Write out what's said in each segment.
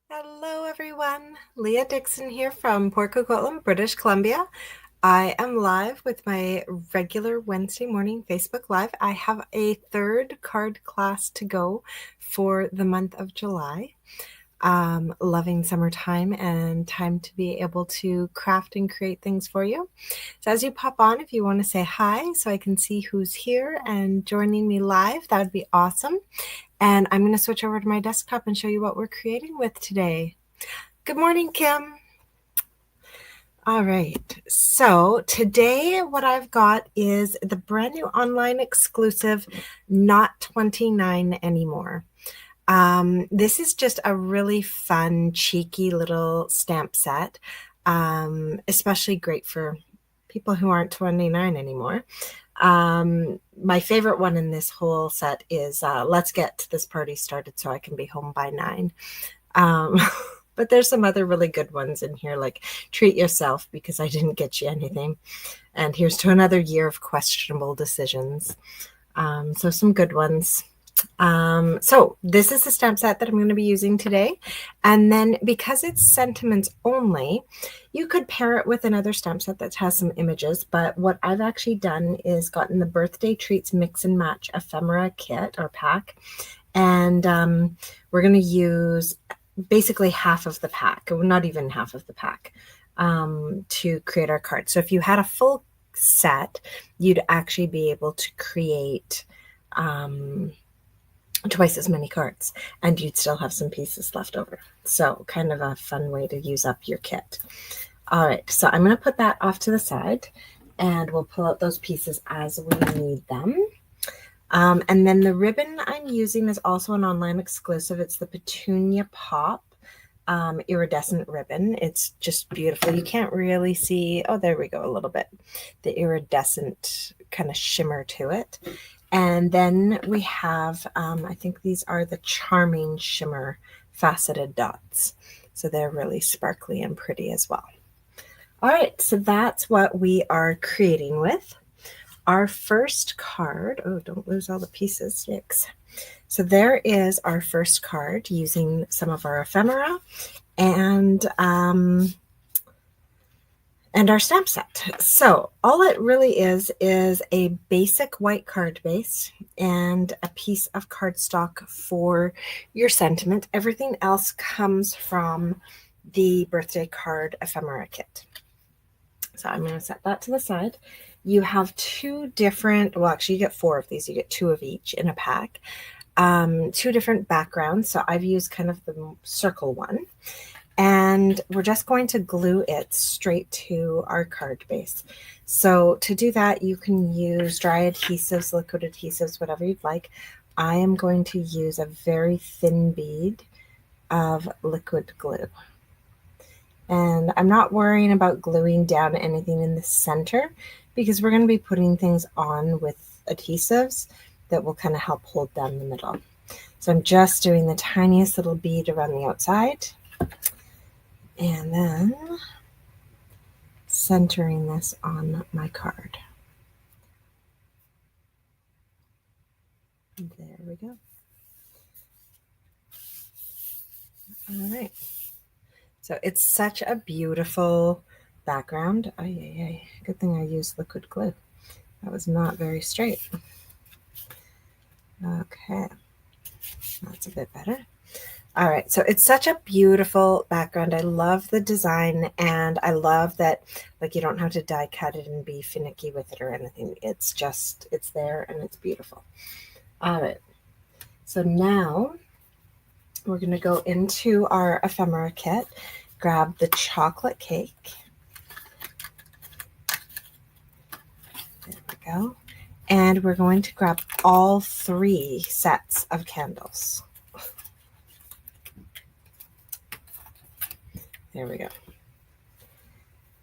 Hello everyone, Leah Dixon here from Port Coquitlam, British Columbia. I am live with my regular Wednesday morning Facebook Live. I have a third card class to go for the month of July. Loving summertime and time to be able to craft and create things for you. So as you pop on, if you want to say hi so I can see who's here and joining me live, that would be awesome. And I'm going to switch over to my desktop and show you what we're creating with today. Good morning, Kim. All right, so today what I've got is the brand new online exclusive, Not 29 Anymore. This is just a really fun, cheeky little stamp set, especially great for people who aren't 29 anymore. My favorite one in this whole set is Let's Get This Party Started So I Can Be Home by 9. But there's some other really good ones in here, like Treat Yourself Because I Didn't Get You Anything. And Here's to Another Year of Questionable Decisions. So some good ones. So this is the stamp set that I'm going to be using today. And then because it's sentiments only, you could pair it with another stamp set that has some images. But what I've actually done is gotten the Birthday Treats Mix and Match Ephemera Kit or Pack. And we're going to use basically half of the pack, or not even half of the pack, to create our card. So if you had a full set, you'd actually be able to create twice as many cards, and you'd still have some pieces left over. So kind of a fun way to use up your kit. All right, so I'm going to put that off to the side, and we'll pull out those pieces as we need them. And then the ribbon I'm using is also an online exclusive. It's the Petunia Pop iridescent ribbon. It's just beautiful. You can't really see, oh, there we go, a little bit, the iridescent kind of shimmer to it. And then we have, I think these are the Charming Shimmer faceted dots. So they're really sparkly and pretty as well. All right, so that's what we are creating with. Our first card, oh, don't lose all the pieces, yikes. So there is our first card using some of our ephemera and our stamp set. So all it really is a basic white card base and a piece of cardstock for your sentiment. Everything else comes from the birthday card ephemera kit. So I'm going to set that to the side. You have two different, well, actually you get 4 of these. You get 2 of each in a pack. 2 different backgrounds. So I've used kind of the circle one. And we're just going to glue it straight to our card base. So to do that, you can use dry adhesives, liquid adhesives, whatever you'd like. I am going to use a very thin bead of liquid glue. And I'm not worrying about gluing down anything in the center because we're going to be putting things on with adhesives that will kind of help hold down the middle. So I'm just doing the tiniest little bead around the outside and then centering this on my card. There we go. All right. So it's such a beautiful background. Good thing I used liquid glue. That was not very straight. Okay, that's a bit better. All right, so it's such a beautiful background. I love the design, and I love that, like, you don't have to die cut it and be finicky with it or anything. It's just, it's there and it's beautiful. All right, so now we're going to go into our ephemera kit, grab the chocolate cake. There we go. And we're going to grab all 3 sets of candles. There we go.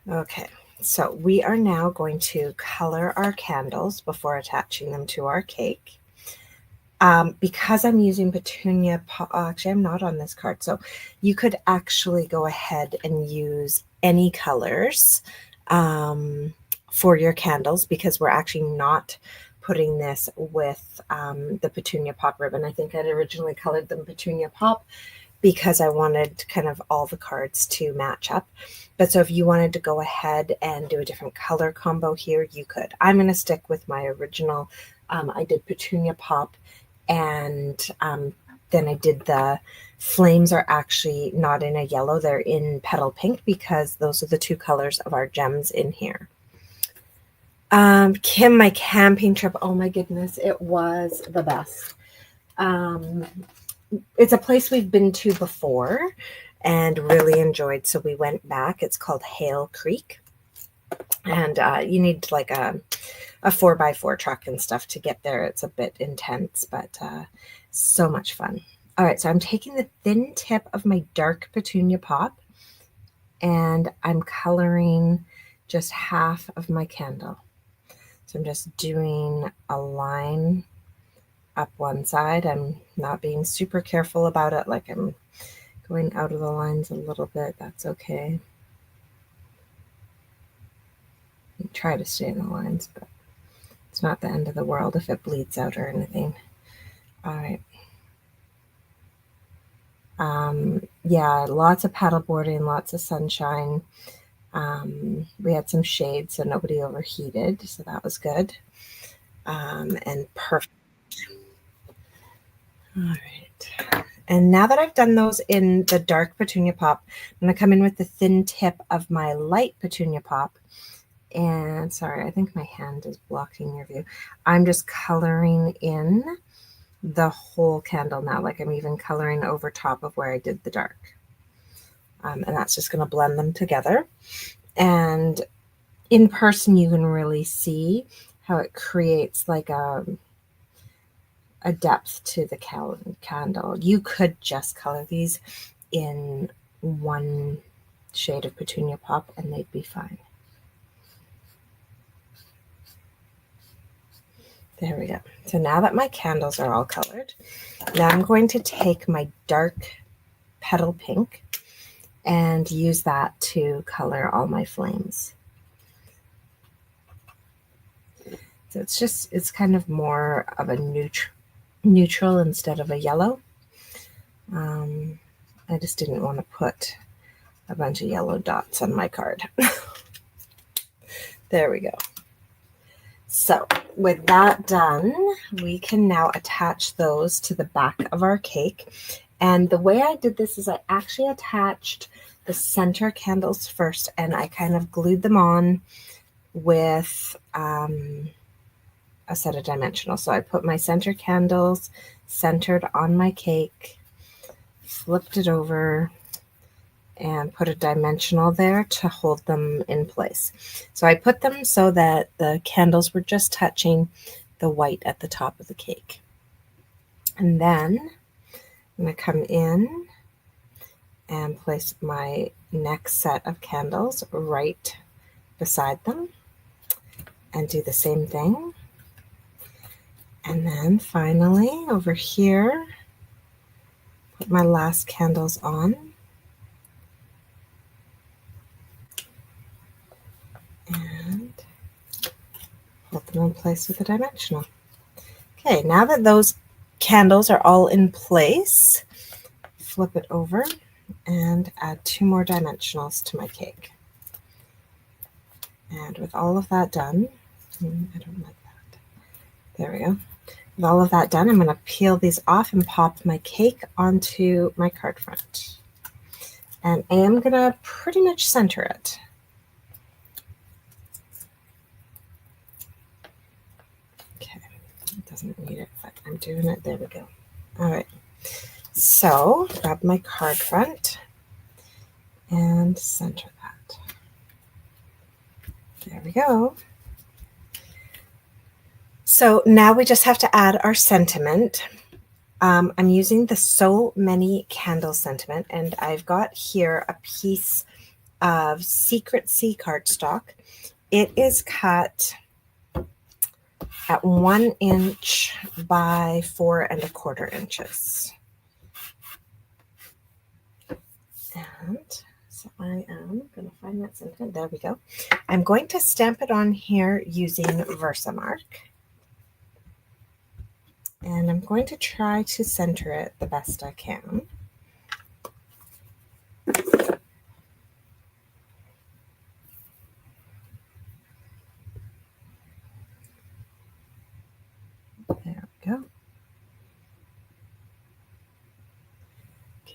Okay, so we are now going to color our candles before attaching them to our cake. Because I'm using Petunia, actually I'm not on this card, so you could actually go ahead and use any colors for your candles because we're actually not putting this with the Petunia Pop ribbon. I think I'd originally colored them Petunia Pop because I wanted kind of all the cards to match up. But so if you wanted to go ahead and do a different color combo here, you could. I'm going to stick with my original. I did Petunia Pop, and then I did the flames are actually not in a yellow, they're in Petal Pink, because those are the two colors of our gems in here. Kim, my camping trip, oh my goodness, it was the best. It's a place we've been to before and really enjoyed, so we went back. It's called Hale Creek, and you need like a 4x4 truck and stuff to get there. It's a bit intense, but so much fun. All right, so I'm taking the thin tip of my dark Petunia Pop, and I'm coloring just half of my candle. So I'm just doing a line up one side. I'm not being super careful about it, like I'm going out of the lines a little bit. That's okay. I try to stay in the lines, but it's not the end of the world if it bleeds out or anything. All right. Yeah, lots of paddle boarding, lots of sunshine. We had some shade, so nobody overheated, so that was good. And perfect. All right. And now that I've done those in the dark Petunia Pop, I'm going to come in with the thin tip of my light Petunia Pop. And sorry, I think my hand is blocking your view. I'm just coloring in the whole candle now, like I'm even coloring over top of where I did the dark. And that's just going to blend them together. And in person, you can really see how it creates like a depth to the candle. You could just color these in one shade of Petunia Pop and they'd be fine. There we go. So now that my candles are all colored, now I'm going to take my dark Petal Pink and use that to color all my flames. So it's kind of more of a neutral instead of a yellow. I just didn't want to put a bunch of yellow dots on my card. There we go. So with that done, we can now attach those to the back of our cake. And the way I did this is I actually attached the center candles first, and I kind of glued them on with a set of dimensionals. So I put my center candles centered on my cake, flipped it over, and put a dimensional there to hold them in place. So I put them so that the candles were just touching the white at the top of the cake. And then I'm going to come in and place my next set of candles right beside them and do the same thing. And then finally over here, put my last candles on. And hold them in place with a dimensional. Okay, now that those candles are all in place, flip it over and add 2 more dimensionals to my cake. And with all of that done, I don't like that. There we go. With all of that done, I'm going to peel these off and pop my cake onto my card front. And I am going to pretty much center it. It doesn't need it, but I'm doing it. There we go. All right. So grab my card front and center that. There we go. So now we just have to add our sentiment. I'm using the So Many Candles sentiment, and I've got here a piece of Secret Sea cardstock. It is cut at 1 inch by 4 1/4 inches. And so I am going to find that sentiment. There we go. I'm going to stamp it on here using Versamark. And I'm going to try to center it the best I can.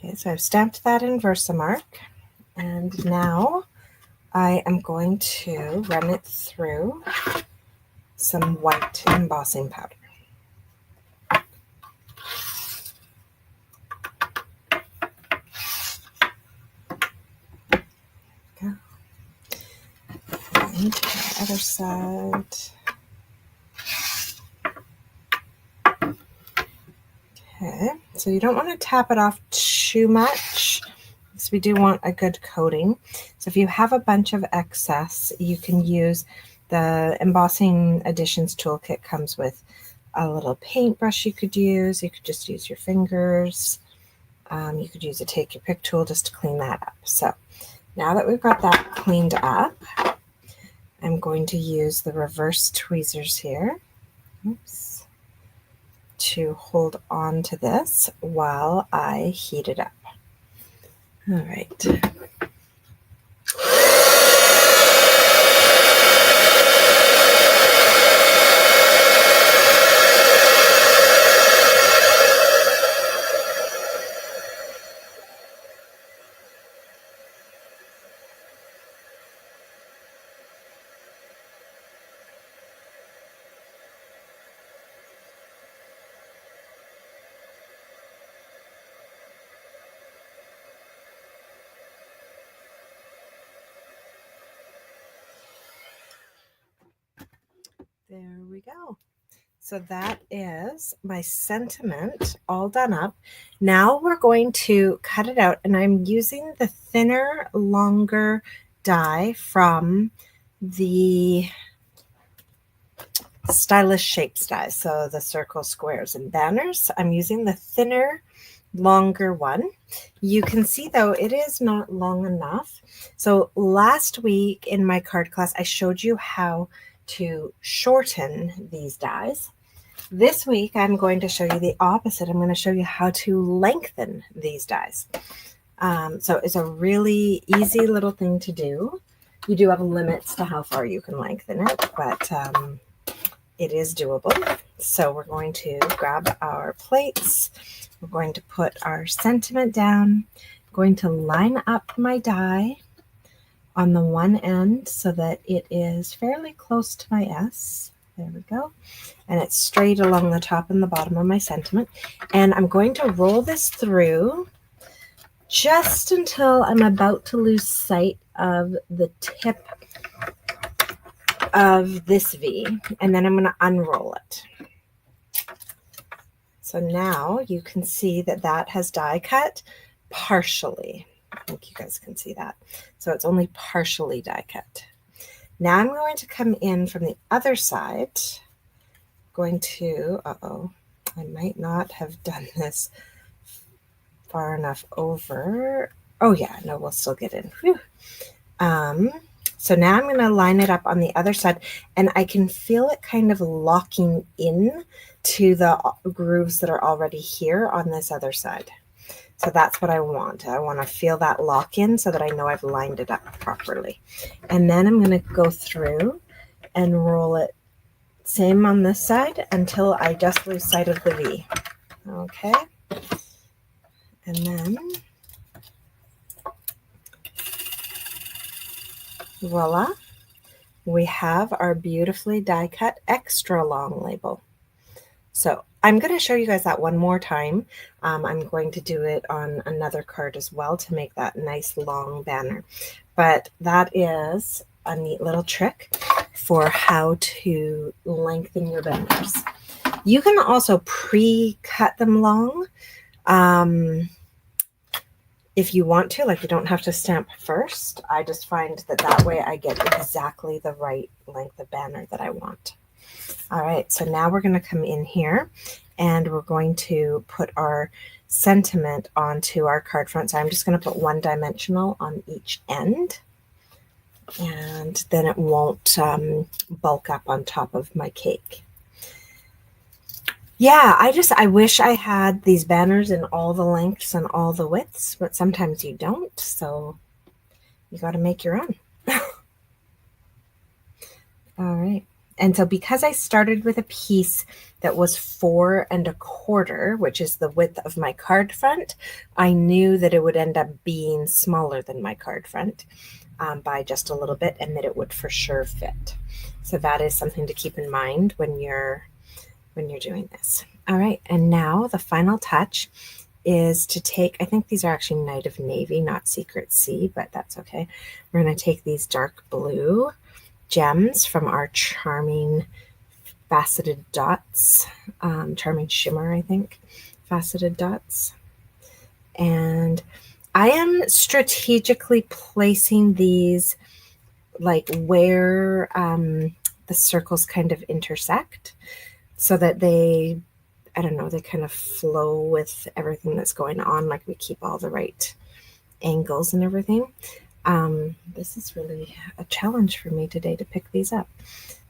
Okay, so I've stamped that in Versamark, and now I am going to run it through some white embossing powder. Go. And the other side. Okay, so you don't want to tap it off too much, because we do want a good coating. So if you have a bunch of excess, you can use the Embossing Additions toolkit. Comes with a little paintbrush you could use. You could just use your fingers. You could use a take your pick tool just to clean that up. So now that we've got that cleaned up, I'm going to use the reverse tweezers here. Oops. To hold on to this while I heat it up. All right. There we go. So that is my sentiment all done up. Now we're going to cut it out, and I'm using the thinner, longer die from the Stylish Shapes die. So the circle, squares, and banners. I'm using the thinner, longer one. You can see though it is not long enough. So last week in my card class, I showed you how to shorten these dies. This week, I'm going to show you the opposite. I'm going to show you how to lengthen these dies. So it's a really easy little thing to do. You do have limits to how far you can lengthen it, but it is doable. So we're going to grab our plates. We're going to put our sentiment down. I'm going to line up my die on the one end so that it is fairly close to my S. There we go. And it's straight along the top and the bottom of my sentiment. And I'm going to roll this through just until I'm about to lose sight of the tip of this V. And then I'm going to unroll it. So now you can see that that has die cut partially. I think you guys can see that. So it's only partially die cut. Now I'm going to come in from the other side. Going to, I might not have done this far enough over. Oh yeah, no, we'll still get in. Whew. So now I'm going to line it up on the other side, and I can feel it kind of locking in to the grooves that are already here on this other side. So that's what I want. I want to feel that lock in so that I know I've lined it up properly. And then I'm going to go through and roll it same on this side until I just lose sight of the V. Okay. And then voila, we have our beautifully die cut extra long label. So I'm going to show you guys that one more time. I'm going to do it on another card as well to make that nice long banner. But that is a neat little trick for how to lengthen your banners. You can also pre-cut them long if you want to, like you don't have to stamp first. I just find that that way I get exactly the right length of banner that I want. All right, so now we're going to come in here and we're going to put our sentiment onto our card front. So I'm just going to put one dimensional on each end, and then it won't bulk up on top of my cake. Yeah, I wish I had these banners in all the lengths and all the widths, but sometimes you don't, so you got to make your own. All right. And so because I started with a piece that was 4 1/4, which is the width of my card front, I knew that it would end up being smaller than my card front by just a little bit, and that it would for sure fit. So that is something to keep in mind when you're doing this. All right, and now the final touch is to take, I think these are actually Night of Navy, not Secret Sea, but that's okay. We're going to take these dark blue gems from our charming faceted dots, charming shimmer, I think, faceted dots. And I am strategically placing these like where the circles kind of intersect so that they, I don't know, they kind of flow with everything that's going on, like we keep all the right angles and everything. This is really a challenge for me today to pick these up.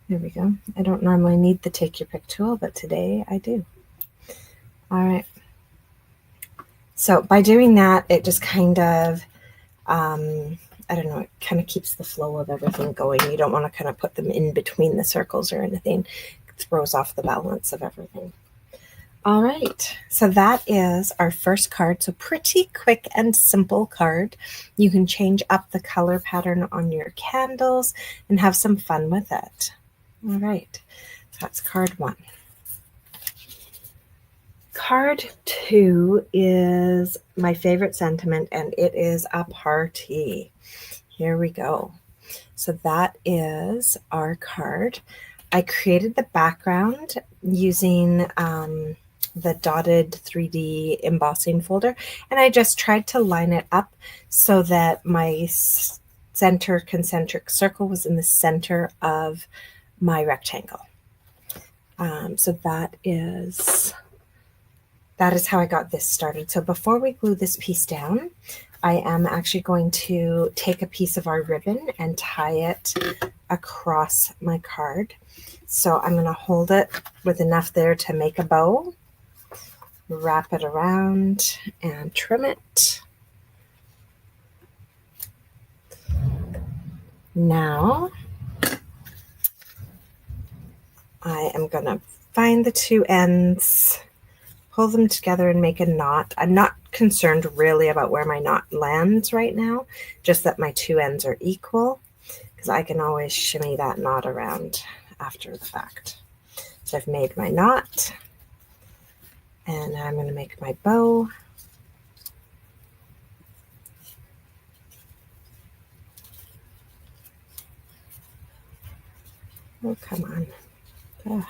There we go. I don't normally need the take your pick tool, but today I do. All right. So by doing that, it just kind of, I don't know, it kind of keeps the flow of everything going. You don't want to kind of put them in between the circles or anything. It throws off the balance of everything. All right, so that is our first card. So pretty quick and simple card. You can change up the color pattern on your candles and have some fun with it. All right, so that's card 1. Card 2 is my favorite sentiment, and it is a party. Here we go. So that is our card. I created the background using the dotted 3D embossing folder, and I just tried to line it up so that my center concentric circle was in the center of my rectangle. So that is how I got this started. So before we glue this piece down, I am actually going to take a piece of our ribbon and tie it across my card. So I'm going to hold it with enough there to make a bow, wrap it around and trim it. Now I am going to find the 2 ends, pull them together and make a knot. I'm not concerned really about where my knot lands right now, just that my 2 ends are equal, because I can always shimmy that knot around after the fact. So I've made my knot, and I'm going to make my bow. Oh, come on. Ugh.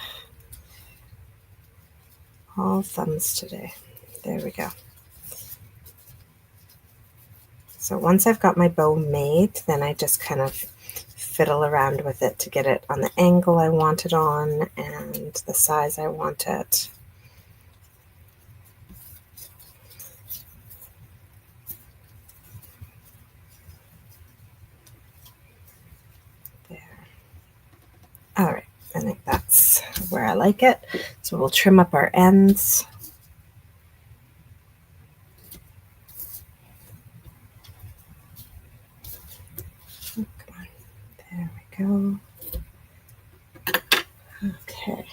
All thumbs today. There we go. So once I've got my bow made, then I just kind of fiddle around with it to get it on the angle I want it on and the size I want it. There. All right, I think that's where I like it. So we'll trim up our ends. Oh, come on. There we go. Okay.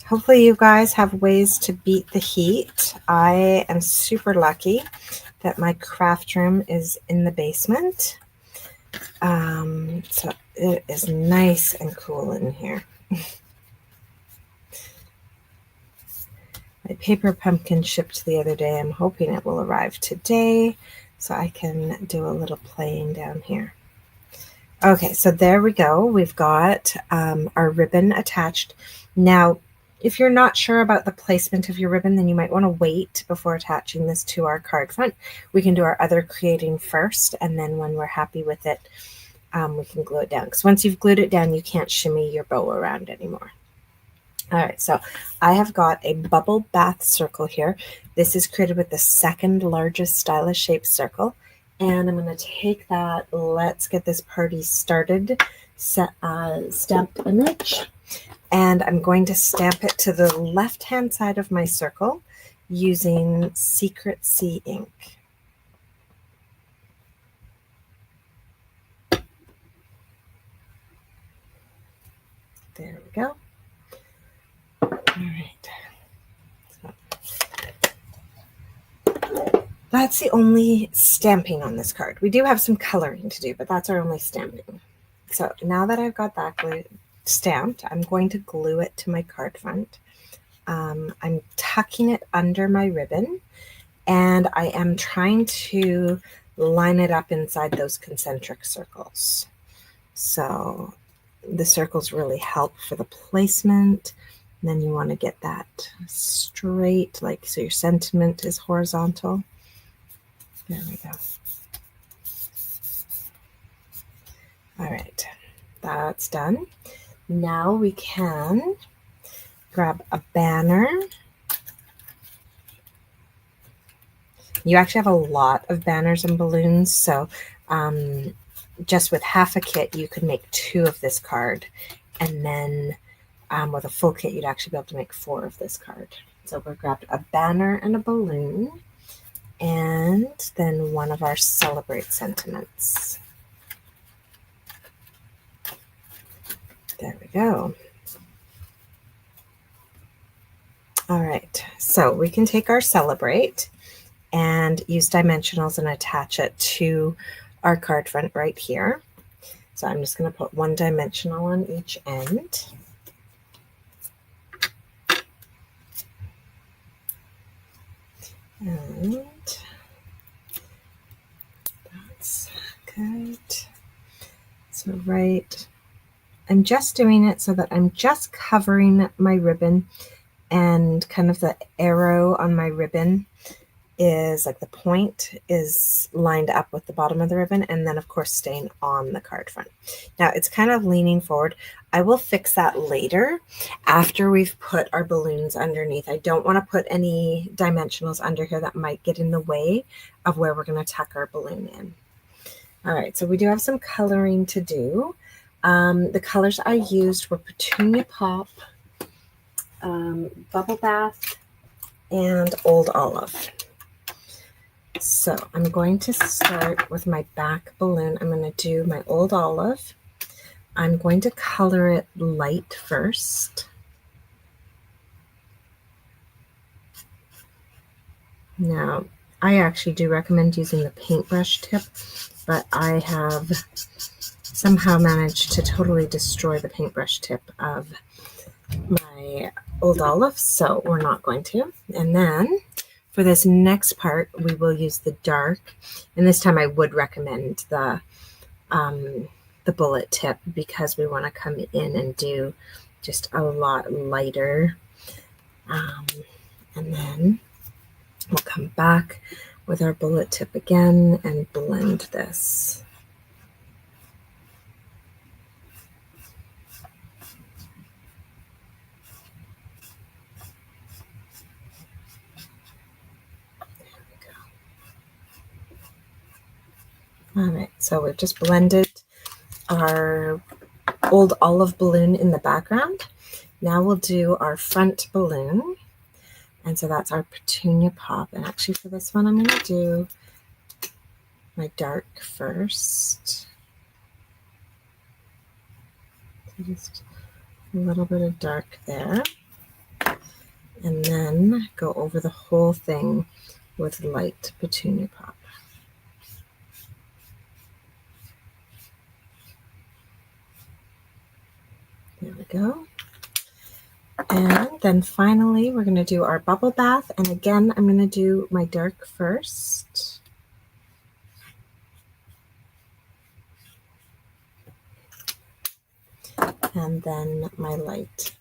Hopefully you guys have ways to beat the heat. I am super lucky that my craft room is in the basement. So it is nice and cool in here. My paper pumpkin shipped the other day. I'm hoping it will arrive today so I can do a little playing down here. Okay, so there we go. We've got our ribbon attached. Now, if you're not sure about the placement of your ribbon, then you might want to wait before attaching this to our card front. We can do our other creating first, and then when we're happy with it, we can glue it down. Because once you've glued it down, you can't shimmy your bow around anymore. All right, so I have got a bubble bath circle here. This is created with the second largest stylish shaped circle. And I'm going to take that let's get this party started stamped image. And I'm going to stamp it to the left-hand side of my circle using Secret Sea ink. There we go. All right. That's the only stamping on this card. We do have some coloring to do, but that's our only stamping. So now that I've got that stamped, I'm going to glue it to my card front. I'm tucking it under my ribbon, and I am trying to line it up inside those concentric circles. So the circles really help for the placement. And then you want to get that straight, like so your sentiment is horizontal. There we go. All right, that's done. Now we can grab a banner. You actually have a lot of banners and balloons, so just with half a kit, you could make 2 of this card, and then with a full kit, you'd actually be able to make 4 of this card. So we grabbed a banner and a balloon, and then one of our celebrate sentiments. There we go. All right, so we can take our celebrate and use dimensionals and attach it to our card front right here. So I'm just going to put 1 dimensional on each end. And that's good. So I'm just doing it so that I'm just covering my ribbon, and kind of the arrow on my ribbon is like the point is lined up with the bottom of the ribbon, and then of course staying on the card front. Now it's kind of leaning forward. I will fix that later after we've put our balloons underneath. I don't want to put any dimensionals under here that might get in the way of where we're going to tuck our balloon in. All right, so we do have some coloring to do. The colors I used were Petunia Pop, Bubble Bath, and Old Olive. So I'm going to start with my back balloon. I'm going to do my Old Olive. I'm going to color it light first. Now, I actually do recommend using the paintbrush tip, but I have somehow managed to totally destroy the paintbrush tip of my Old Olive, so we're not going to. And then for this next part, we will use the dark, and this time I would recommend the bullet tip, because we want to come in and do just a lot lighter. And then we'll come back with our bullet tip again and blend this. All right, so we've just blended our Old Olive balloon in the background. Now we'll do our front balloon. And so that's our Petunia Pop. And actually for this one, I'm going to do my dark first. So just a little bit of dark there. And then go over the whole thing with light Petunia Pop. There we go. And then finally, we're going to do our bubble bath. And again, I'm going to do my dark first. And then my light.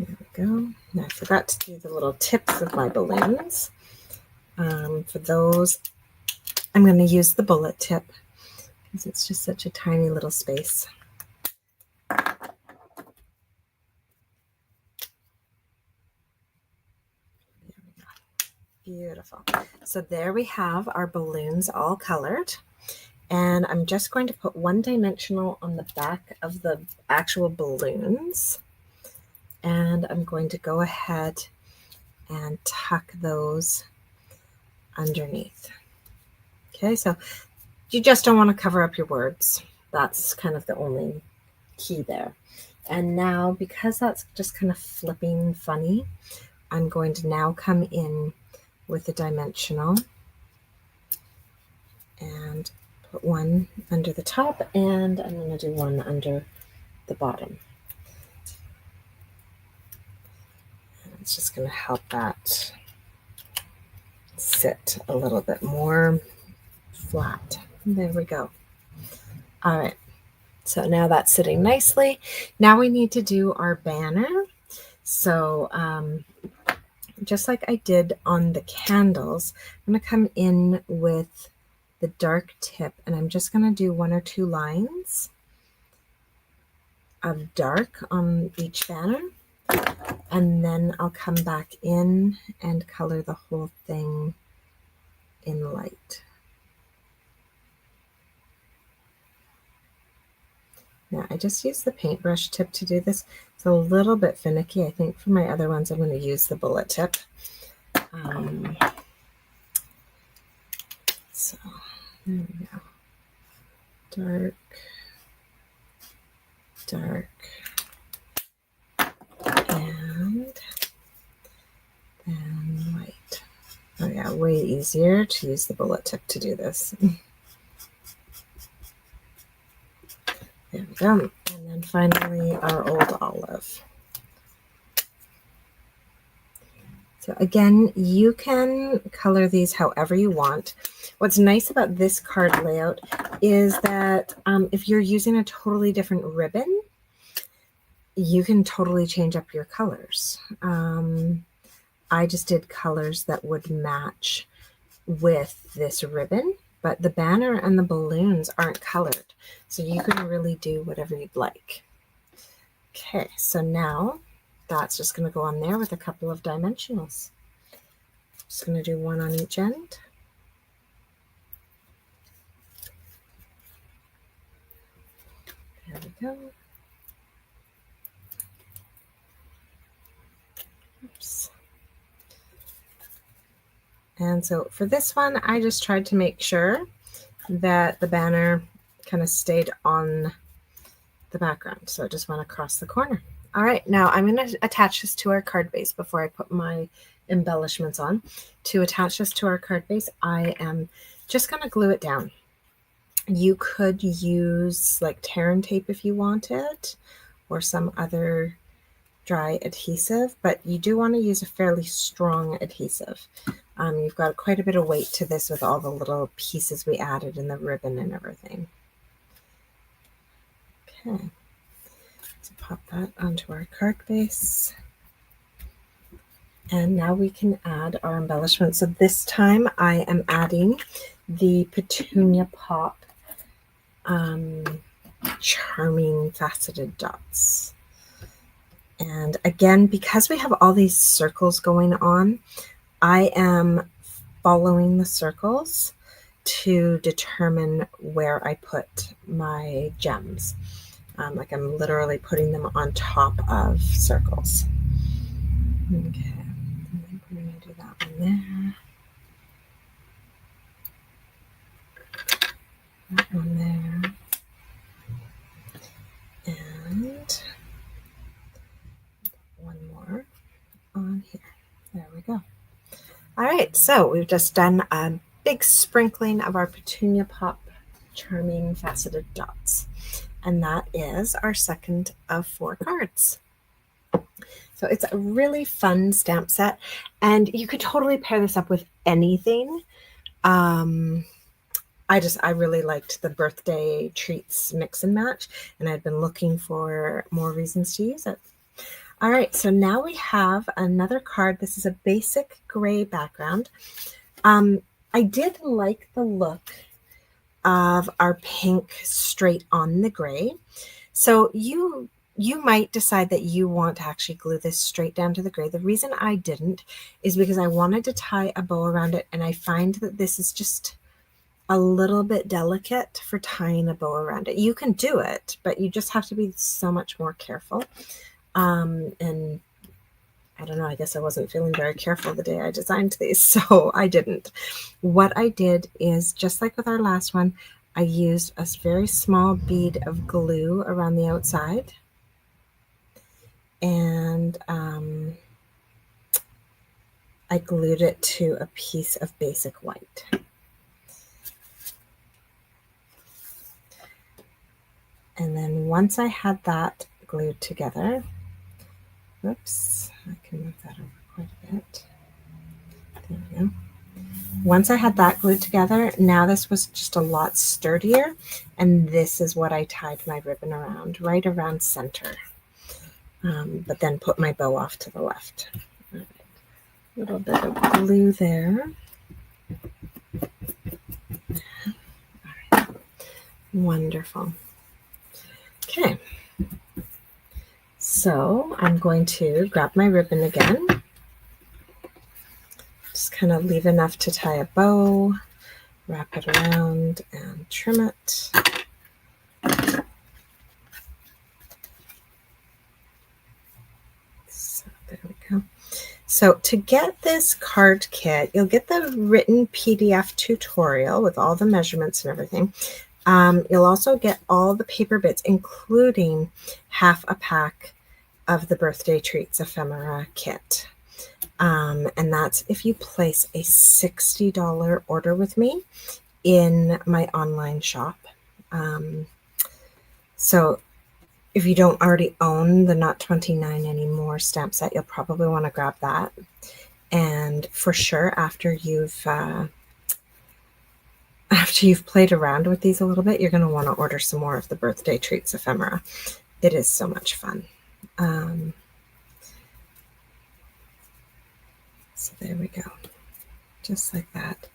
There we go. Now I forgot to do the little tips of my balloons. For those, I'm going to use the bullet tip because it's just such a tiny little space. There we go. Beautiful. So there we have our balloons all colored. And I'm just going to put 1 dimensional on the back of the actual balloons. And I'm going to go ahead and tuck those underneath. Okay, so you just don't want to cover up your words. That's kind of the only key there. And now, because that's just kind of flipping funny, I'm going to now come in with a dimensional and put one under the top, and I'm going to do one under the bottom. And it's just going to help that sit a little bit more flat. There we go. All right, so now that's sitting nicely. Now we need to do our banner. So just like I did on the candles, I'm going to come in with the dark tip, and I'm just going to do 1 or 2 lines of dark on each banner, and then I'll come back in and color the whole thing in light. Now I just use the paintbrush tip to do this. It's a little bit finicky. I think for my other ones I'm going to use the bullet tip. So there we go. Dark, dark, and then white. Oh yeah, way easier to use the bullet tip to do this. There we go. And then finally our old olive. So again, you can color these however you want. What's nice about this card layout is that if you're using a totally different ribbon, you can totally change up your colors. I just did colors that would match with this ribbon, but the banner and the balloons aren't colored. So you can really do whatever you'd like. Okay, so now that's just going to go on there with a couple of dimensionals. Just going to do one on each end. There we go. Oops. And so for this one, I just tried to make sure that the banner kind of stayed on the background. So I just went across the corner. All right, now I'm going to attach this to our card base before I put my embellishments on. To attach this to our card base, I am just going to glue it down. You could use like tear and tape if you wanted, or some other dry adhesive, but you do want to use a fairly strong adhesive. You've got quite a bit of weight to this with all the little pieces we added in the ribbon and everything. Okay. So pop that onto our card base. And now we can add our embellishment. So this time I am adding the Petunia Pop Charming Faceted Dots. And again, because we have all these circles going on, I am following the circles to determine where I put my gems. Like I'm literally putting them on top of circles. Okay, I think we're going to do that one there. That one there. And one more on here. There we go. All right, so we've just done a big sprinkling of our Petunia Pop Charming Faceted Dots. And that is our second of 4 cards. So it's a really fun stamp set, and you could totally pair this up with anything. I really liked the Birthday Treats Mix and Match, and I'd been looking for more reasons to use it. All right, so now we have another card. This is a basic gray background. I did like the look of our pink straight on the gray. So you might decide that you want to actually glue this straight down to the gray. The reason I didn't is because I wanted to tie a bow around it, and I find that this is just a little bit delicate for tying a bow around it. You can do it, but you just have to be so much more careful. And I don't know, I guess I wasn't feeling very careful the day I designed these, so I didn't. What I did is, just like with our last one, I used a very small bead of glue around the outside, and I glued it to a piece of basic white. And then once I had that glued together, whoops, I can move that over quite a bit. There we go. Once I had that glued together, now this was just a lot sturdier, and this is what I tied my ribbon around, right around center. But then put my bow off to the left. All right. A little bit of glue there. All right. Wonderful. Okay. So I'm going to grab my ribbon again. Just kind of leave enough to tie a bow, wrap it around, and trim it. So there we go. So to get this card kit, you'll get the written PDF tutorial with all the measurements and everything. You'll also get all the paper bits, including half a pack of the Birthday Treats Ephemera kit. And that's if you place a $60 order with me in my online shop. So if you don't already own the Not 29 Anymore stamp set, you'll probably want to grab that. And for sure, after you've played around with these a little bit, you're going to want to order some more of the Birthday Treats Ephemera. It is so much fun. So there we go, just like that.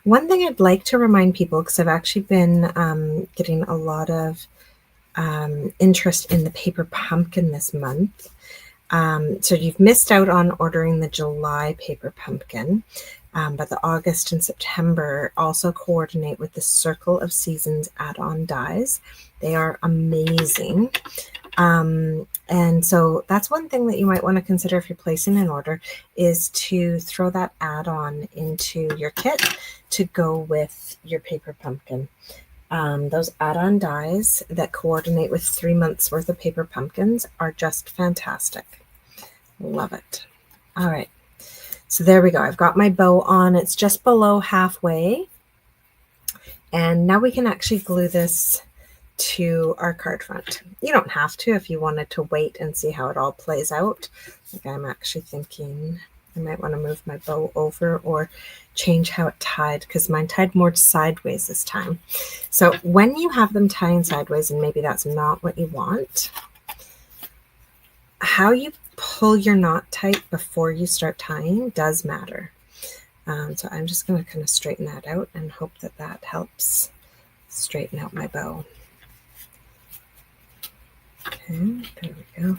One thing I'd like to remind people, because I've actually been getting a lot of interest in the paper pumpkin this month. So you've missed out on ordering the July paper pumpkin, but the August and September also coordinate with the Circle of Seasons add-on dies. They are amazing. And so that's one thing that you might want to consider if you're placing an order, is to throw that add-on into your kit to go with your paper pumpkin. Those add-on dies that coordinate with 3 months worth of paper pumpkins are just fantastic. Love it. All right. So there we go. I've got my bow on. It's just below halfway. And now we can actually glue this to our card front. You don't have to if you wanted to wait and see how it all plays out. Like, I'm actually thinking I might want to move my bow over or change how it tied, because mine tied more sideways this time. So when you have them tying sideways, and maybe that's not what you want, how you pull your knot tight before you start tying does matter. So I'm just going to kind of straighten that out and hope that that helps straighten out my bow. Okay, there we go.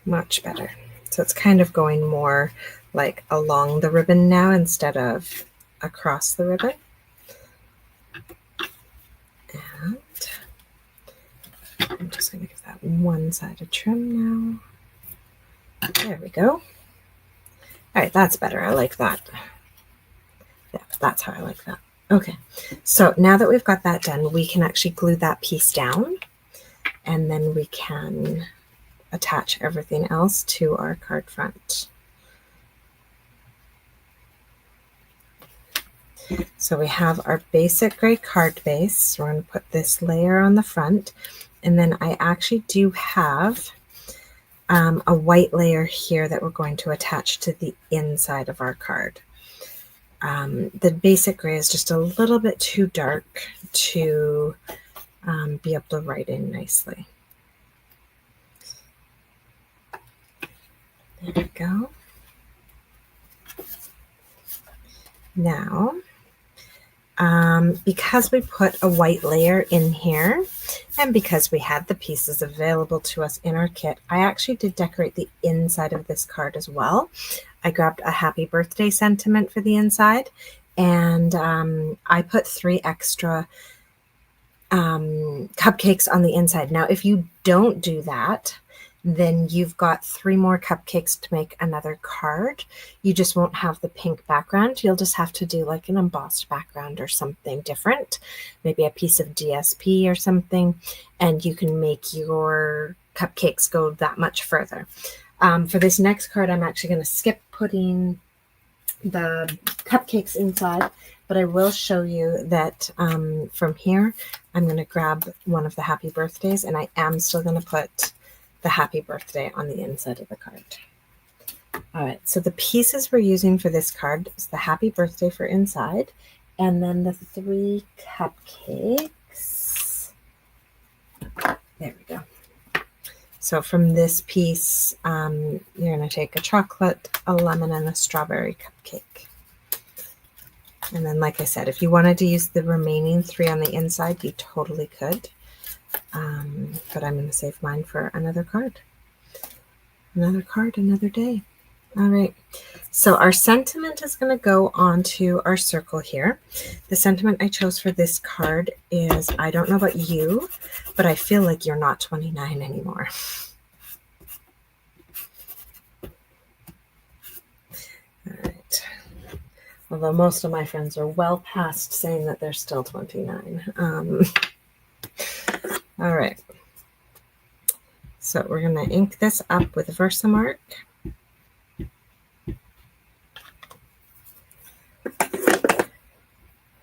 Much better. So it's kind of going more like along the ribbon now instead of across the ribbon. And I'm just going to give that one side a trim now. There we go. All right, that's better. I like that. Yeah, that's how I like that. Okay, so now that we've got that done, we can actually glue that piece down, and then we can attach everything else to our card front. So we have our basic gray card base. We're going to put this layer on the front, and then I actually do have a white layer here that we're going to attach to the inside of our card. The basic gray is just a little bit too dark to be able to write in nicely. There we go. Now, because we put a white layer in here, and because we had the pieces available to us in our kit, I actually did decorate the inside of this card as well. I grabbed a happy birthday sentiment for the inside, and I put 3 extra cupcakes on the inside. Now, if you don't do that, then you've got 3 more cupcakes to make another card. You just won't have the pink background. You'll just have to do like an embossed background or something different, maybe a piece of DSP or something, and you can make your cupcakes go that much further. For this next card, I'm actually going to skip putting the cupcakes inside, but I will show you that from here, I'm going to grab one of the happy birthdays, and I am still going to put the happy birthday on the inside of the card. All right, so the pieces we're using for this card is the happy birthday for inside, and then the 3 cupcakes. There we go. So from this piece, you're going to take a chocolate, a lemon, and a strawberry cupcake. And then, like I said, if you wanted to use the remaining 3 on the inside, you totally could. But I'm going to save mine for another card. Another card, another day. All right. So our sentiment is going to go onto our circle here. The sentiment I chose for this card is, I don't know about you, but I feel like you're not 29 anymore. All right. Although most of my friends are well past saying that they're still 29. All right. So we're going to ink this up with Versamark.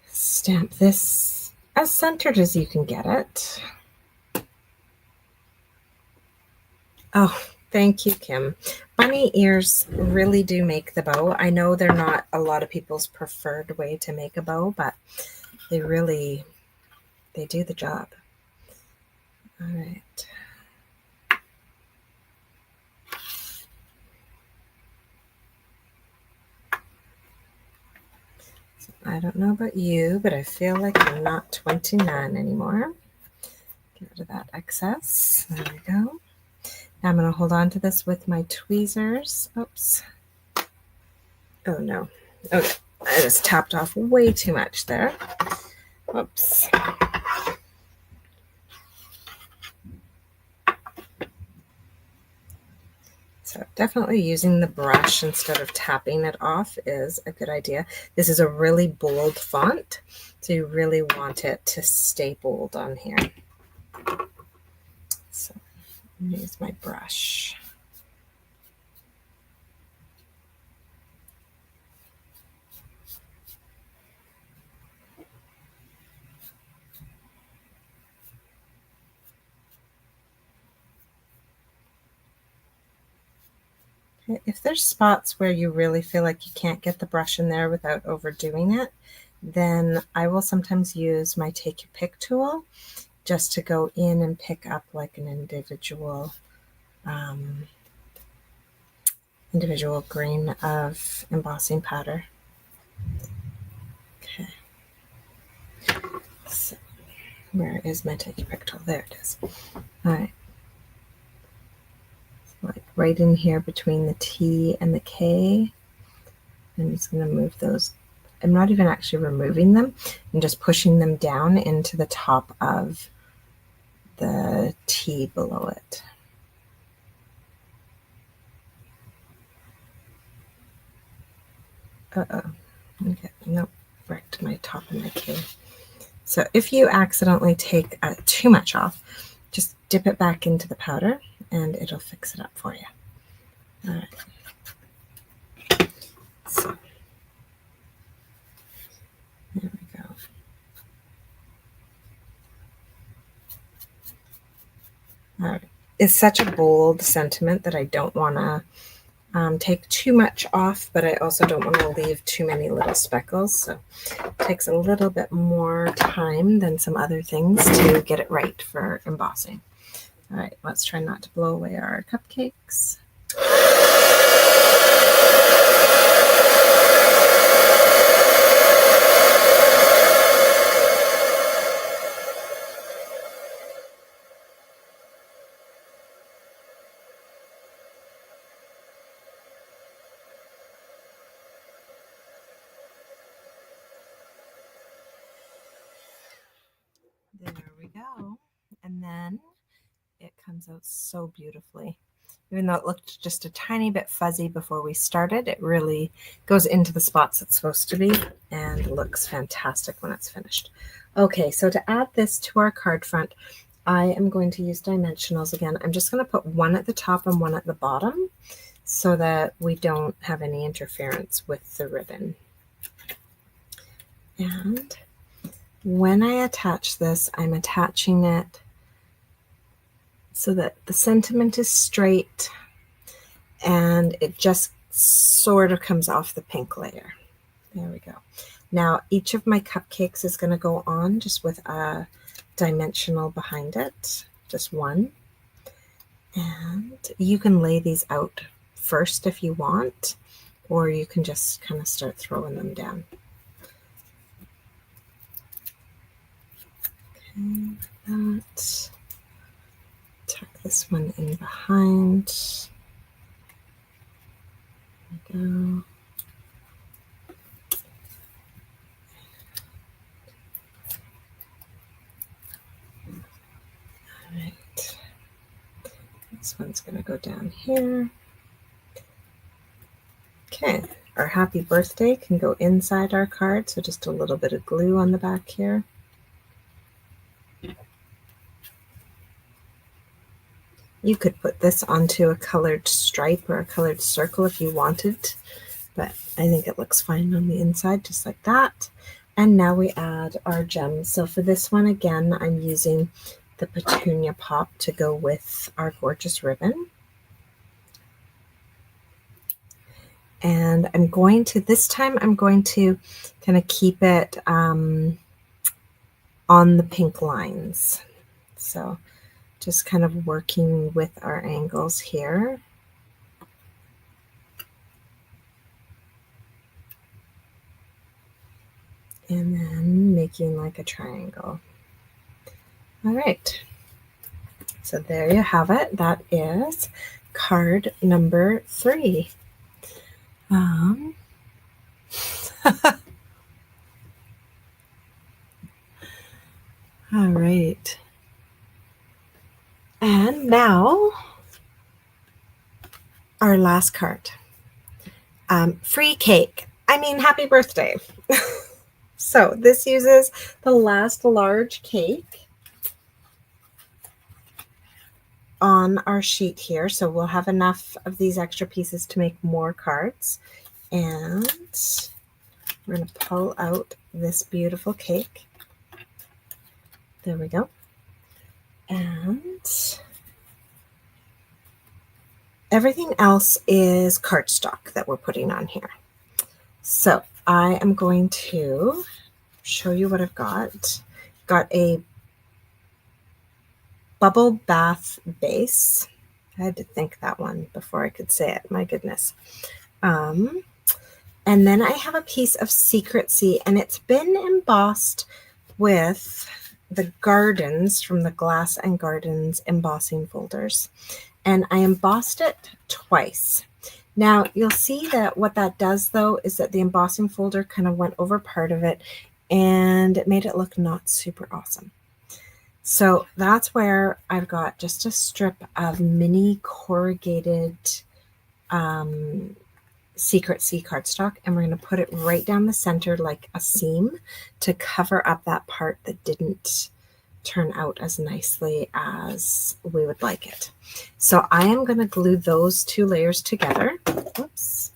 Stamp this as centered as you can get it. Oh, thank you, Kim. Bunny ears really do make the bow. I know they're not a lot of people's preferred way to make a bow, but they do the job. All right. So I don't know about you, but I feel like I'm not 29 anymore. Get rid of that excess. There we go. Now I'm going to hold on to this with my tweezers. Oops. Oh, no. Okay. I just tapped off way too much there. Oops. So definitely using the brush instead of tapping it off is a good idea. This is a really bold font, so you really want it to stay bold on here. So I'm going to use my brush. If there's spots where you really feel like you can't get the brush in there without overdoing it, then I will sometimes use my Take Your Pick tool just to go in and pick up like an individual grain of embossing powder. Okay. So where is my Take Your Pick tool? There it is. All right. Like right in here between the T and the K. I'm just going to move those. I'm not even actually removing them. I'm just pushing them down into the top of the T below it. Uh-oh. Okay, nope. Wrecked my top of my K. So if you accidentally take too much off, just dip it back into the powder and it'll fix it up for you. All right. So there we go. All right. It's such a bold sentiment that I don't want to take too much off, but I also don't want to leave too many little speckles. So it takes a little bit more time than some other things to get it right for embossing. All right, let's try not to blow away our cupcakes. go. And then it comes out so beautifully. Even though it looked just a tiny bit fuzzy before we started, it really goes into the spots it's supposed to be and looks fantastic when it's finished. Okay, so to add this to our card front, I am going to use dimensionals again. I'm just going to put one at the top and one at the bottom so that we don't have any interference with the ribbon. And when I attach this, I'm attaching it so that the sentiment is straight and it just sort of comes off the pink layer. There we go. Now each of my cupcakes is going to go on just with a dimensional behind it, just one. And you can lay these out first if you want, or you can just kind of start throwing them down. Okay, that. Tuck this one in behind. There we go. All right. This one's going to go down here. Okay, our happy birthday can go inside our card, so just a little bit of glue on the back here. You could put this onto a colored stripe or a colored circle if you wanted, but I think it looks fine on the inside, just like that. And now we add our gems. So for this one, again, I'm using the petunia pop to go with our gorgeous ribbon. And I'm going to, this time I'm going to kind of keep it on the pink lines. So just kind of working with our angles here. And then making like a triangle. All right. So there you have it. That is card number 3. All right. And now our last card. Free cake. I mean, happy birthday. So this uses the last large cake on our sheet here. So we'll have enough of these extra pieces to make more cards. And we're going to pull out this beautiful cake. There we go. And everything else is cardstock that we're putting on here. So I am going to show you what I've got. Got a bubble bath base. I had to think that one before I could say it. My goodness. And then I have a piece of Secrecy, and it's been embossed with the Gardens from the Glass and Gardens embossing folders. And I embossed it twice. Now you'll see that what that does though is that the embossing folder kind of went over part of it and it made it look not super awesome. So that's where I've got just a strip of mini corrugated Secrecy cardstock, and we're going to put it right down the center like a seam to cover up that part that didn't turn out as nicely as we would like it. So I am going to glue those 2 layers together. Oops.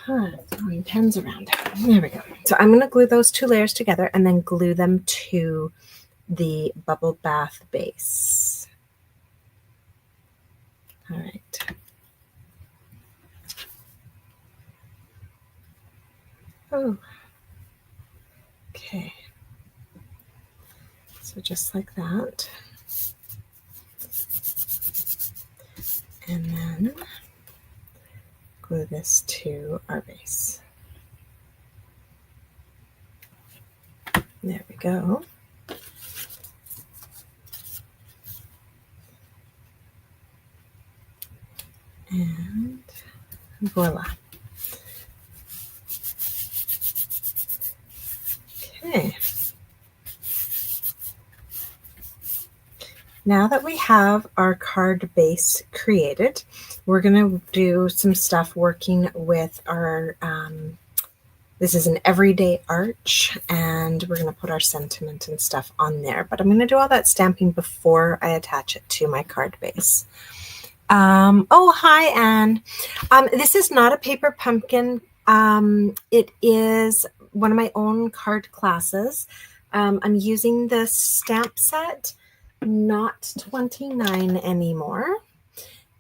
Throwing pens around. There we go. So I'm going to glue those 2 layers together and then glue them to the bubble bath base. All right. Oh. Okay. So just like that. And then glue this to our base. There we go. And voila. Okay. now that we have our card base created, we're going to do some stuff working with our, this is an everyday arch, and we're going to put our sentiment and stuff on there. But I'm going to do all that stamping before I attach it to my card base. Oh, hi, Anne. This is not a paper pumpkin. It is one of my own card classes. I'm using the stamp set, not 29 anymore.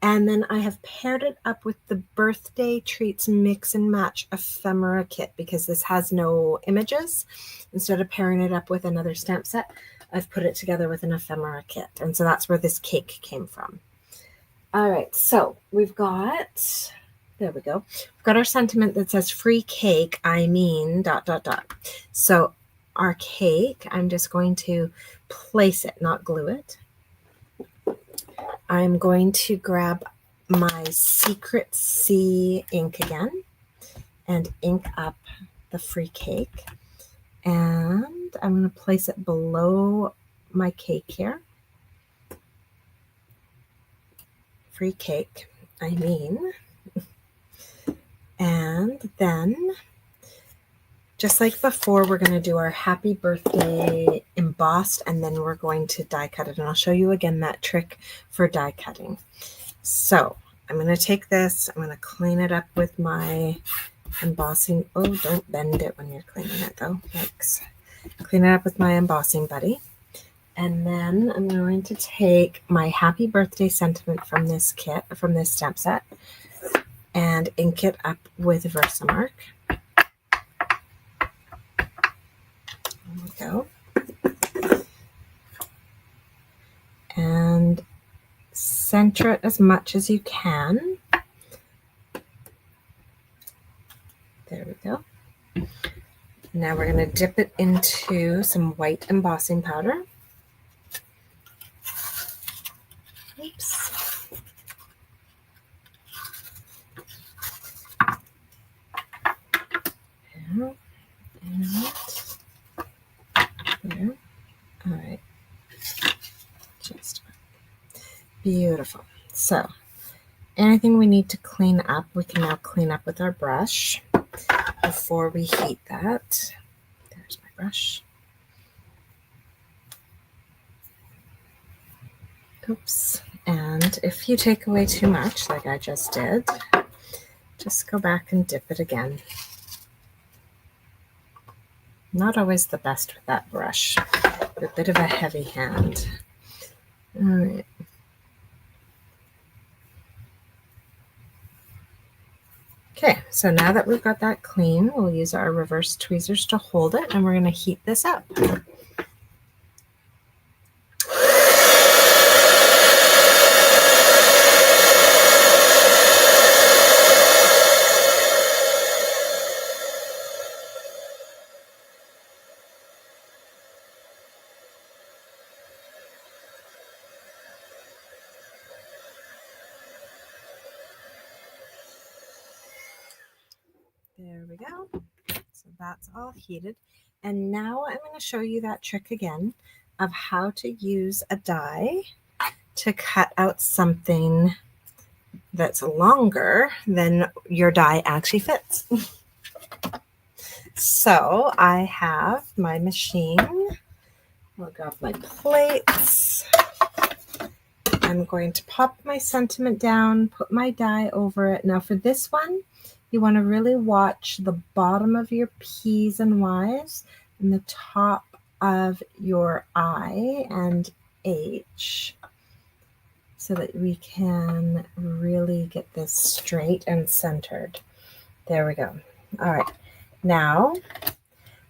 And then I have paired it up with the Birthday Treats Mix and Match Ephemera Kit because this has no images. Instead of pairing it up with another stamp set, I've put it together with an ephemera kit. And so that's where this cake came from. All right, so we've got, there we go. We've got our sentiment that says free cake, I mean, ... So our cake, I'm just going to place it, not glue it. I'm going to grab my Secret C ink again and ink up the free cake. And I'm going to place it below my cake here. Free cake, I mean. And then, just like before, we're going to do our happy birthday embossed, and then we're going to die cut it. And I'll show you again that trick for die cutting. So I'm going to take this, I'm going to clean it up with my embossing. Oh, don't bend it when you're cleaning it though. Yikes. Clean it up with my embossing buddy. And then I'm going to take my happy birthday sentiment from this kit, from this stamp set, and ink it up with Versamark. There we go. And center it as much as you can. There we go. Now we're going to dip it into some white embossing powder. Oops. And there. All right. Just beautiful. So anything we need to clean up, we can now clean up with our brush before we heat that. There's my brush. Oops. And if you take away too much, like I just did, just go back and dip it again. Not always the best with that brush. A bit of a heavy hand. All right. Okay, so now that we've got that clean, we'll use our reverse tweezers to hold it, and we're going to heat this up. There we go. So that's all heated. And now I'm going to show you that trick again of how to use a die to cut out something that's longer than your die actually fits. So I have my machine. I'll grab my plates. I'm going to pop my sentiment down, put my die over it. Now for this one, you want to really watch the bottom of your P's and Y's and the top of your I and H so that we can really get this straight and centered. There we go. All right. Now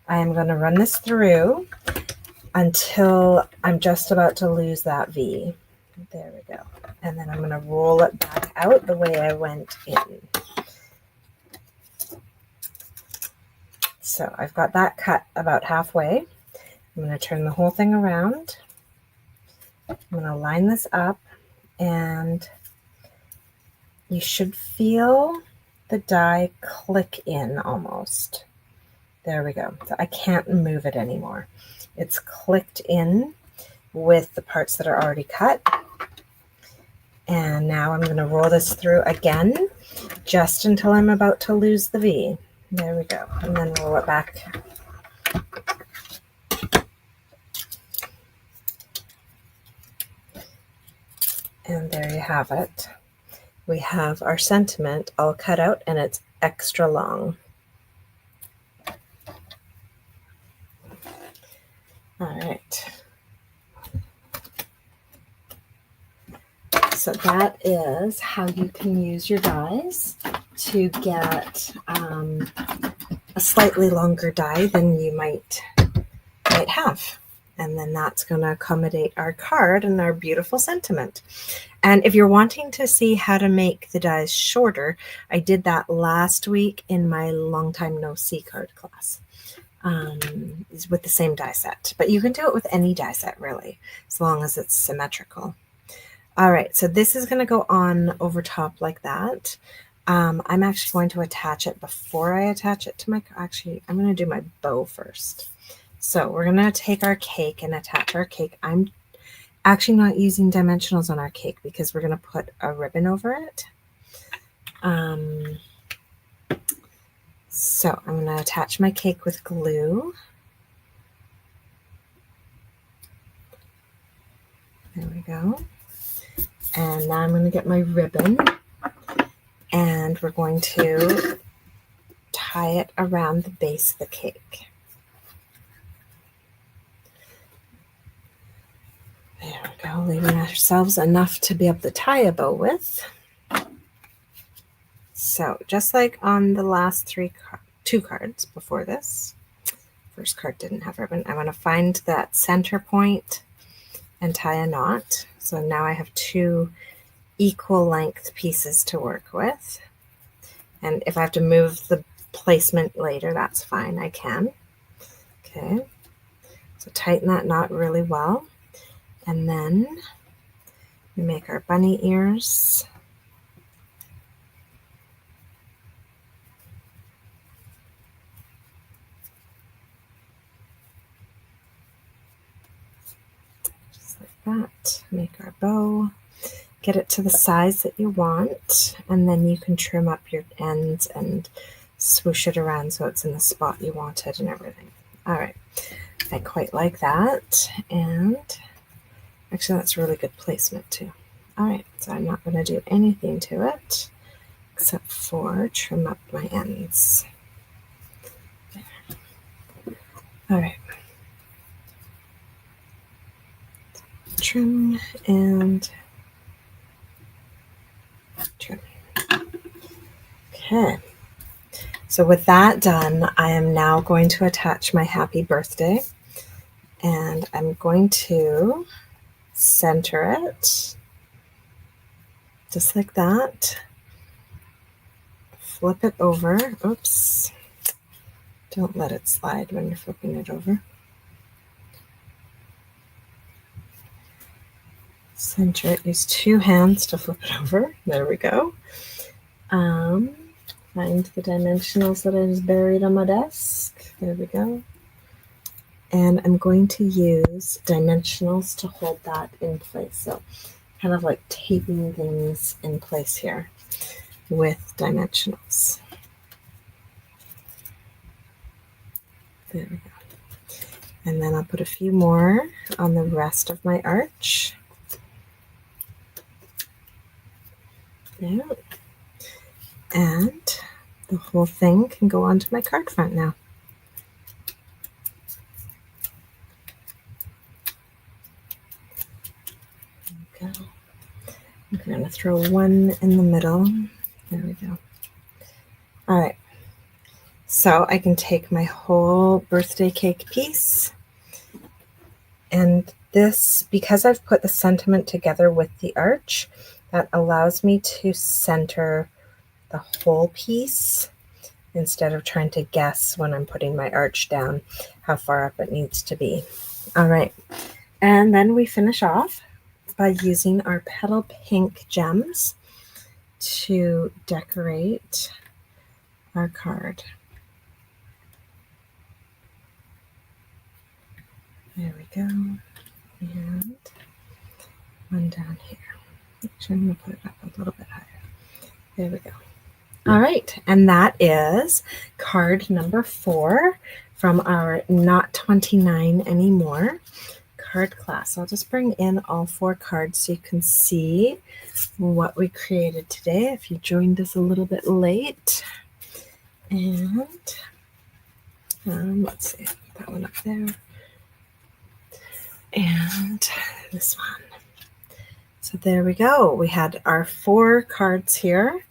I am going to run this through until I'm just about to lose that V. There we go. And then I'm going to roll it back out the way I went in. So I've got that cut about halfway. I'm going to turn the whole thing around. I'm going to line this up, and you should feel the die click in almost. There we go. So I can't move it anymore. It's clicked in, with the parts that are already cut. And now I'm going to roll this through again, just until I'm about to lose the V. There we go. And then roll it back. And there you have it. We have our sentiment all cut out, and it's extra long. All right. So that is how you can use your dies to get a slightly longer die than you might have. And then that's going to accommodate our card and our beautiful sentiment. And if you're wanting to see how to make the dies shorter, I did that last week in my long time no see card class with the same die set. But you can do it with any die set, really, as long as it's symmetrical. All right, so this is going to go on over top like that. I'm actually going to attach it before I attach it to my, actually, I'm going to do my bow first. So we're going to take our cake and attach our cake. I'm actually not using dimensionals on our cake because we're going to put a ribbon over it. So I'm going to attach my cake with glue. There we go. And now I'm going to get my ribbon and we're going to tie it around the base of the cake. There we go, leaving ourselves enough to be able to tie a bow with. So just like on the last two cards before this, first card didn't have ribbon, I want to find that center point and tie a knot. So now I have two equal length pieces to work with. And if I have to move the placement later, that's fine, I can. Okay, so tighten that knot really well. And then we make our bunny ears. Just like that. Make our bow. Get it to the size that you want. And then you can trim up your ends and swoosh it around so it's in the spot you want it and everything. All right. I quite like that. And actually, that's really good placement too. All right, so I'm not going to do anything to it except for trim up my ends. There. All right. Trim and trim. Okay. So with that done, I am now going to attach my happy birthday, and I'm going to center it just like that. Flip it over. Oops. Don't let it slide when you're flipping it over. Center it. Use two hands to flip it over. There we go. Find the dimensionals that I just buried on my desk. There we go. And I'm going to use dimensionals to hold that in place. So kind of like taping things in place here with dimensionals. There we go. And then I'll put a few more on the rest of my arch. There. And the whole thing can go onto my card front now. There we go. I'm going to throw one in the middle. There we go. All right. So I can take my whole birthday cake piece, and this, because I've put the sentiment together with the arch, that allows me to center the whole piece instead of trying to guess when I'm putting my arch down how far up it needs to be. All right. And then we finish off by using our petal pink gems to decorate our card. There we go. and one down here. Actually, I'm going to put it up a little bit higher. There we go. All right, and that is card number 4 from our Not 29 Anymore card class. I'll just bring in all 4 cards so you can see what we created today if you joined us a little bit late. And let's see, put that one up there. And this one. So there we go. We had our 4 cards here.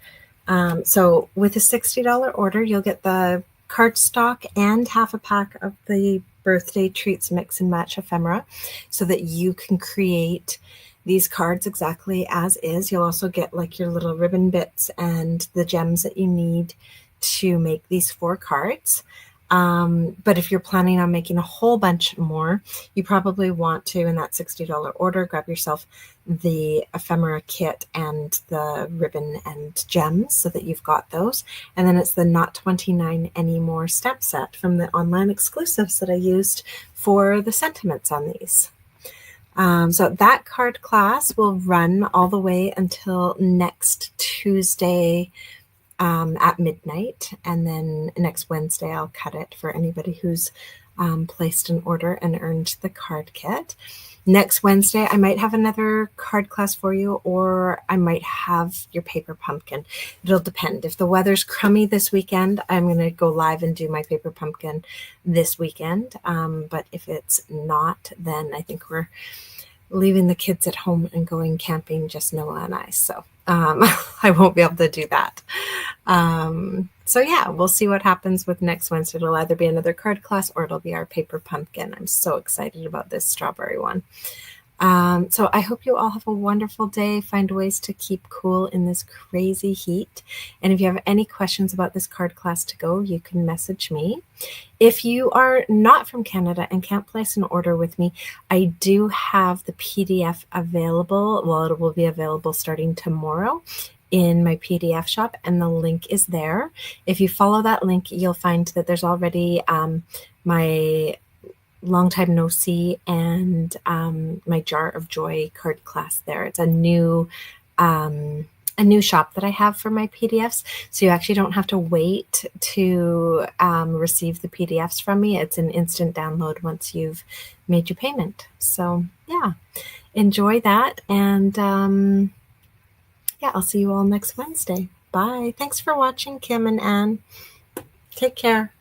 So with a $60 order, you'll get the cardstock and half a pack of the Birthday Treats Mix and Match ephemera so that you can create these cards exactly as is. You'll also get like your little ribbon bits and the gems that you need to make these 4 cards. But if you're planning on making a whole bunch more, you probably want to, in that $60 order, grab yourself the ephemera kit and the ribbon and gems so that you've got those. And then it's the Not 29 Anymore stamp set from the online exclusives that I used for the sentiments on these. So that card class will run all the way until next Tuesday at midnight, and then next Wednesday I'll cut it for anybody who's placed an order and earned the card kit. Next Wednesday I might have another card class for you, or I might have your paper pumpkin. It'll depend. If the weather's crummy this weekend, I'm going to go live and do my paper pumpkin this weekend, but if it's not, then I think we're leaving the kids at home and going camping, just Noah and I. So I won't be able to do that. So yeah, we'll see what happens with next Wednesday. It'll either be another card class or it'll be our paper pumpkin. I'm so excited about this strawberry one. So I hope you all have a wonderful day. Find ways to keep cool in this crazy heat. And if you have any questions about this card class to go, you can message me. If you are not from Canada and can't place an order with me, I do have the PDF available. Well, it will be available starting tomorrow in my PDF shop, and the link is there. If you follow that link, you'll find that there's already my Long Time No See and my Jar of Joy card class there. It's a new shop that I have for my PDFs, so you actually don't have to wait to receive the PDFs from me. It's an instant download once you've made your payment. So yeah, enjoy that, and yeah, I'll see you all next Wednesday. Bye. Thanks for watching, Kim and Anne. Take care.